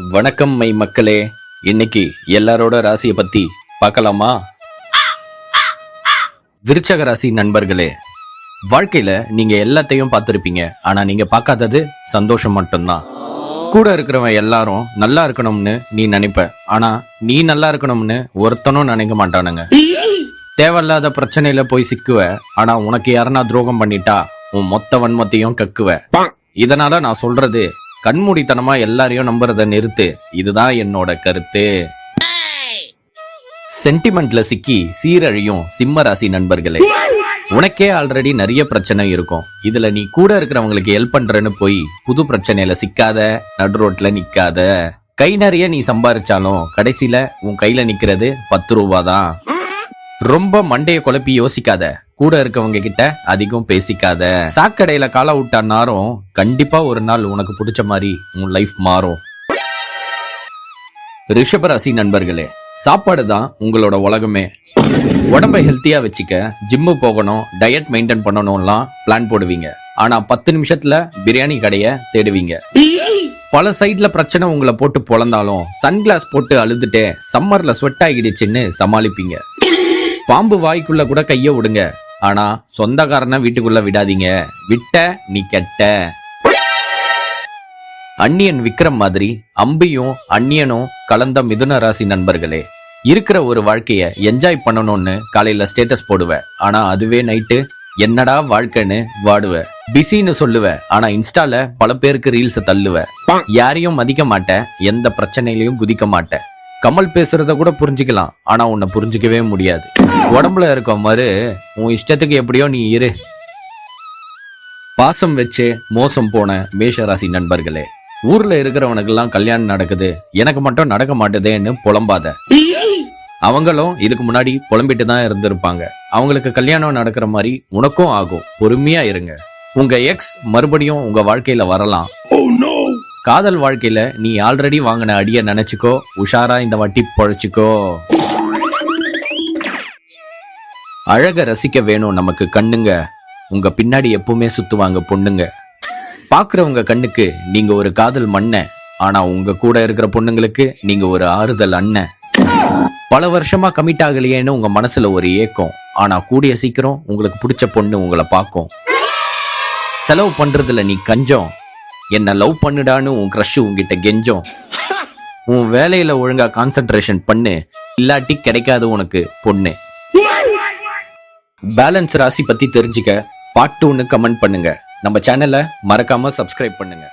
வணக்கம் மை மக்களே. இன்னைக்கு எல்லாரோட ராசியை பத்தி பார்க்கலாமா? விருச்சக ராசி நண்பர்களே, வாழ்க்கையில நீங்க எல்லாத்தையும் பார்த்திருப்பீங்க. ஆனா நீங்க பார்க்காதது சந்தோஷம் மட்டும்தான். கூட இருக்கிறவன் எல்லாரும் நல்லா இருக்கணும்னு நீ நினைப்ப, ஆனா நீ நல்லா இருக்கணும்னு ஒருத்தனும் நினைக்க மாட்டானுங்க. தேவையில்லாத பிரச்சனையில போய் சிக்குவ, ஆனா உனக்கு யாரனா துரோகம் பண்ணிட்டா உன் மொத்த வன்மத்தையும் கக்குவ. இதனால நான் சொல்றது, கண்மூடித்தனமா எல்லாரையும் நம்புறத நிறுத்து. இதுதான் என்னோட கருத்து. சென்டிமெண்ட்ல சிக்கி சீரழியும் சிம்ம ராசி நண்பர்களே, உனக்கே ஆல்ரெடி நிறைய பிரச்சனை இருக்கும். இதுல நீ கூட இருக்கிறவங்களுக்கு ஹெல்ப் பண்றேன்னு போய் புது பிரச்சனையில சிக்காத, நடு ரோட்ல நிக்காத. கை நிறைய நீ சம்பாரிச்சாலும் கடைசியில உன் கையில நிக்கிறது 10 ரூபா தான். ரொம்ப மண்டைய குழப்பி யோசிக்காத, கூட இருக்கவங்க கிட்ட அதிகம் பேசிக்காத. சாக்கடையில கால விட்டா நாரும் கண்டிப்பா ஒரு நாள் உனக்கு பிடிச்ச மாதிரி உன் லைஃப் மாறும். ரிஷபராசி நண்பர்களே, சாப்பாடு தான் உங்களோட உலகமே. உடம்பை ஹெல்த்தியா வச்சுக்க ஜிம்மு போகணும், டயட் மெயின்டைன் பண்ணணும்லாம் பிளான் போடுவீங்க. ஆனா 10 நிமிஷத்துல பிரியாணி கடைய தேடுவீங்க. பல சைட்ல பிரச்சனை உங்களை போட்டு பொழந்தாலும் சன்கிளாஸ் போட்டு அழுதுட்டே சம்மர்ல ஸ்வெட் ஆகிடுச்சுன்னு சமாளிப்பீங்க. பாம்பு வாய்க்குள்ள கூட கைய விடுங்க, ஆனா சொந்தக்காரனை வீட்டுக்குள்ள விடாதீங்க. விட்ட நீ கெட்ட. அந்நியன் விக்ரம் மாதிரி அம்பியும் அந்நியனும் கலந்த மிதுன ராசி நண்பர்களே, இருக்கிற ஒரு வாழ்க்கைய என்ஜாய் பண்ணணும்னு காலையில ஸ்டேட்டஸ் போடுவ, ஆனா அதுவே நைட்டு என்னடா வாழ்க்கைன்னு வாடுவ. பிஸின்னு சொல்லுவ, ஆனா இன்ஸ்டால பல பேருக்கு ரீல்ஸ் தள்ளுவ. யாரையும் மதிக்க மாட்ட, எந்த பிரச்சனையிலையும் குதிக்க மாட்ட. கமல் பேசுறத கூட புரிஞ்சுக்கலாம், ஆனா உன்னை புரிஞ்சுக்கவே முடியாது. உடம்புல இருக்க மாதிரி உன் இஷ்டத்துக்கு எப்படியோ நீ இரு. பாசம் வச்சு மோசம் போன மேஷராசி நண்பர்களே, ஊர்ல இருக்கிறவனுக்கெல்லாம் கல்யாணம் நடக்குது, எனக்கு மட்டும் நடக்க மாட்டேதேன்னு புலம்பாத. அவங்களும் இதுக்கு முன்னாடி புலம்பிட்டு தான் இருந்திருப்பாங்க. அவங்களுக்கு கல்யாணம் நடக்கிற மாதிரி உனக்கும் ஆகும். பொறுமையா இருங்க. உங்க எக்ஸ் மறுபடியும் உங்க வாழ்க்கையில வரலாம். காதல் வாழ்க்கையில நீ ஆல்ரெடி வாங்கின அடிய நினைச்சுக்கோ. உஷாரா இந்த வாட்டி பொழைச்சுக்கோ. அழக ரசிக்க வேணும் நமக்கு கண்ணுங்க, உங்க பின்னாடி எப்பவுமே சுத்துவாங்க பொண்ணுங்க. பாக்குறவங்க கண்ணுக்கு நீங்க ஒரு காதல் மண்ண, ஆனா உங்க கூட இருக்கிற பொண்ணுங்களுக்கு நீங்க ஒரு ஆறுதல் அண்ணன். பல வருஷமா கமிட் ஆகலையேன்னு உங்க மனசுல ஒரு ஏக்கம், ஆனா கூடிய சீக்கிரம் உங்களுக்கு பிடிச்ச பொண்ணு உங்களை பார்க்கும். செலவு பண்றதுல நீ கஞ்சம், என்ன லவ் பண்ணுடான்னு உன் க்ரஷ் உங்ககிட்ட கெஞ்சம். உன் வேலையில ஒழுங்கா கான்சென்ட்ரேஷன் பண்ணு, இல்லாட்டி கிடைக்காது உனக்கு பொண்ணு. பேலன்ஸ் ராசி பத்தி தெரிஞ்சுக்க பார்ட் 2ன்னு கமெண்ட் பண்ணுங்க. நம்ம சேனலை மறக்காம சப்ஸ்கிரைப் பண்ணுங்க.